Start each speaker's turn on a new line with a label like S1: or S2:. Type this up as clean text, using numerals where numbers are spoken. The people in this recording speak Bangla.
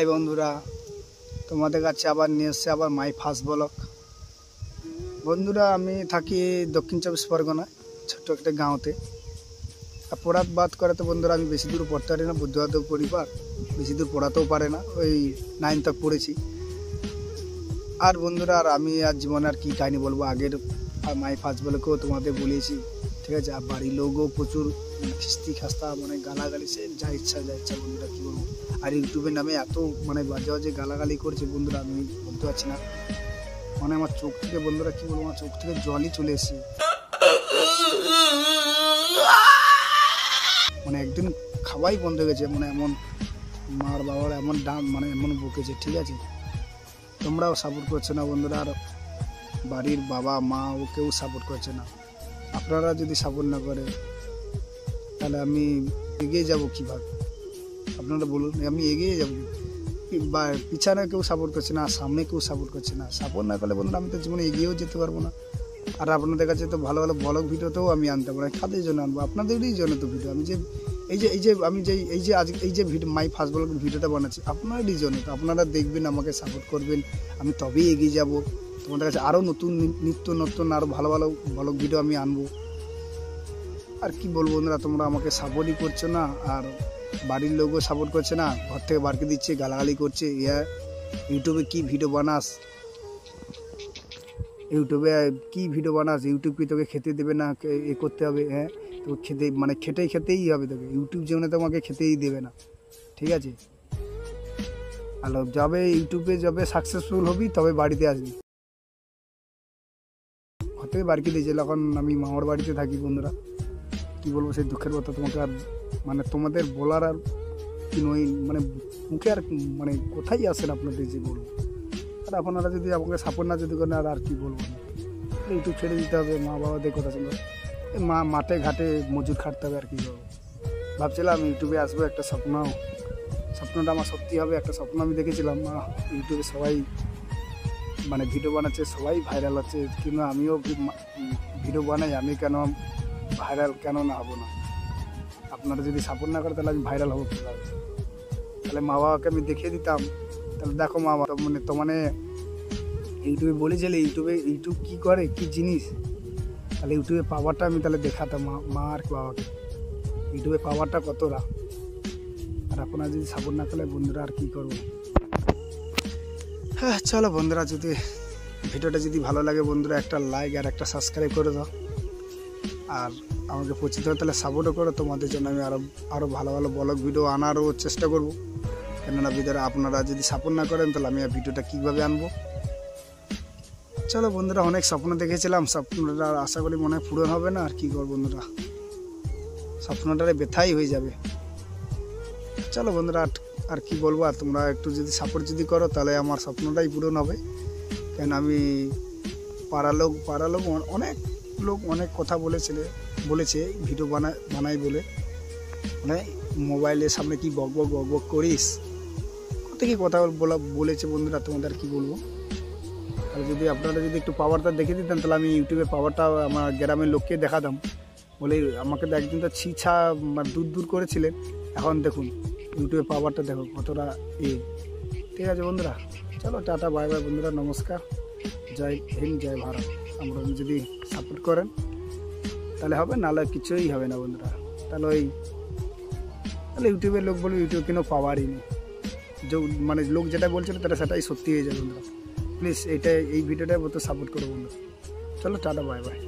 S1: হাই বন্ধুরা, তোমাদের কাছে আবার নিয়ে এসছে আবার মাই ফার্স্ট ব্লগ। বন্ধুরা, আমি থাকি দক্ষিণ চব্বিশ পরগনায় ছোট্ট একটা গাঁওতে। পড়াত বাদ করে তো বন্ধুরা আমি বেশি দূর পড়তে পারি না, বুদ্ধিবাদ পরিবার বেশি দূর পড়াতেও পারে না, ওই 9 তক পড়েছি। আর বন্ধুরা আর আমি আর জীবনে আর কী কাহিনি বলবো, আগের মাই ফার্স্ট ব্লগেও তোমাদের বলেছি, ঠিক আছে। আর বাড়ির লোকও প্রচুর খিস্তি খাস্তা, মানে গালাগালি, সে যা ইচ্ছা বন্ধুরা কী বলবো। আর ইউটিউবের নামে এত বাজে বাজে গালাগালি করছে বন্ধুরা, আমি বলতে পারছি না। আমার চোখ থেকে বন্ধুরা কী বলবো, আমার চোখ থেকে জলই চলে এসেছে। একদিন খাওয়াই বন্ধ হয়ে গেছে, এমন মার বাবার এমন ডান এমন বকেছে, ঠিক আছে। তোমরাও সাপোর্ট করছো না বন্ধুরা, আর বাড়ির বাবা মা ও কেউ সাপোর্ট করছে না। আপনারা যদি সাপোর্ট না করে তাহলে আমি এগিয়ে যাব কীভাবে, আপনারা বলুন। আমি এগিয়ে যাবো, বা পিছনে কেউ সাপোর্ট করছে না, সামনে কেউ সাপোর্ট করছে না। সাপোর্ট না করলে বন্ধুরা আমি তো জীবনে এগিয়েও যেতে পারবো না। আর আপনাদের কাছে তো ভালো ভালো ব্লগ ভিডিওতেও আমি আনতে পারি, কাদের জন্য আনবো? আপনাদেরই জন্য তো ভিডিও। আমি যে এই যে ভিডিও মাই ফার্স্ট ব্লগ ভিডিওটা বানাচ্ছি আপনারই জন্য। তো আপনারা দেখবেন, আমাকে সাপোর্ট করবেন, আমি তবেই এগিয়ে যাব। তোমাদের কাছে আরও নিত্য নতুন আরও ভালো ভালো ব্লগ ভিডিও আমি আনবো। আর কি বলবো বন্ধুরা, তোমরা আমাকে সাপোর্টই করছো না, আর বাড়ির লোকও সাপোর্ট করছে না, ঘর থেকে বাড়কে দিচ্ছে, গালাগালি করছে। ইউটিউবে কি ভিডিও বানাস, ইউটিউব কি তোকে খেতে দেবে না, এ করতে হবে? হ্যাঁ, তো খেতেই হবে তোকে, ইউটিউব জীবনে তোমাকে খেতেই দেবে না, ঠিক আছে। হ্যালো, ইউটিউবে যাবে সাকসেসফুল হবি তবে বাড়িতে আসবি। ঘর থেকে বাড়িতে দিয়েছিল, এখন আমি মামার বাড়িতে থাকি বন্ধুরা। কি বলবো, সেই দুঃখের কথা তোমাকে আর তোমাদের বলার আর কি নয়, মুখে আর কোথায় আসেন আপনাদের যে বলবো। আর আপনারা যদি আমাকে সাপোর্ট না যদি করেন আর কি বলবো, ইউটিউব ছেড়ে দিতে হবে, মা বাবাদের কথা শুনবে, মাঠে ঘাটে মজুর খাটতে হবে। আর কি করবো, ভাবছিলাম ইউটিউবে আসবো, একটা স্বপ্নটা আমার সত্যি হবে। একটা স্বপ্ন আমি দেখেছিলাম, ইউটিউবে সবাই ভিডিও বানাচ্ছে, সবাই ভাইরাল হচ্ছে, কিন্তু আমিও ভিডিও বানাই, আমি কেন ভাইরাল কেন না হবো না? আপনারা যদি সাপোর্ট না করে তাহলে আমি ভাইরাল হবো কীভাবে? তাহলে মা বাবাকে আমি দেখিয়ে দিতাম, তাহলে দেখো মা বাবা ইউটিউবে বলেছিলে ইউটিউব কী করে, কী জিনিস। তাহলে ইউটিউবে পাওয়ারটা আমি তাহলে দেখাতাম মা আর বাবাকে, ইউটিউবে পাওয়ারটা কতটা। আর আপনারা যদি সাপোর্ট না করলে বন্ধুরা আর কী করবো। হ্যাঁ চলো বন্ধুরা, যদি ভিডিওটা যদি ভালো লাগে বন্ধুরা, একটা লাইক আর একটা সাবস্ক্রাইব করে দাও। আর আমাকে পরিচিত হয় তাহলে সাপোর্টও করো। তোমাদের জন্য আমি আরও ভালো ভালো ব্লগ ভিডিও আনারও চেষ্টা করব। কেননা ভিডিওটা আপনারা যদি সাপোর্ট না করেন তাহলে আমি ভিডিওটা কীভাবে আনবো। চলো বন্ধুরা, অনেক স্বপ্ন দেখেছিলাম, স্বপ্নটা আশা করি মনে হয় পূরণ হবে না। আর কী করবো বন্ধুরা, স্বপ্নটারে ব্যথাই হয়ে যাবে। চলো বন্ধুরা, আর কি বলবো, আর তোমরা একটু যদি সাপোর্ট যদি করো তাহলে আমার স্বপ্নটাই পূরণ হবে। কেন আমি পাড়ার লোক অনেক কথা বলেছে ভিডিও বানাই বলে, মোবাইলের সামনে কি বক বক করিস, কত কি কথা বলেছে বন্ধুরা। তোমাদের কি বলবো, আর যদি আপনারা যদি একটু পাওয়ারটা দেখে দিতেন তাহলে আমি ইউটিউবে পাওয়ারটা আমার গ্রামের লোককে দেখাতাম। বলে আমাকে তো একদিন তো ছিছা দূর করেছিলেন, এখন দেখুন ইউটিউবে পাওয়ারটা দেখো কতটা ঠিক আছে বন্ধুরা। চলো টাটা, বাই বাই বন্ধুরা, নমস্কার, জয় হিন্দ, জয় ভারত। আমরা যদি সাপোর্ট করেন তাহলে হবে, নাহলে কিছুই হবে না বন্ধুরা। তাহলে ইউটিউবের লোক বলবে ইউটিউব কেন পাওয়ারই নেই, লোক যেটা বলছিল তাহলে সেটাই সত্যি হয়ে যায় বন্ধুরা। প্লিজ এই ভিডিওটার মতো সাপোর্ট করো বন্ধুরা। চলো টাটা, বাই বাই।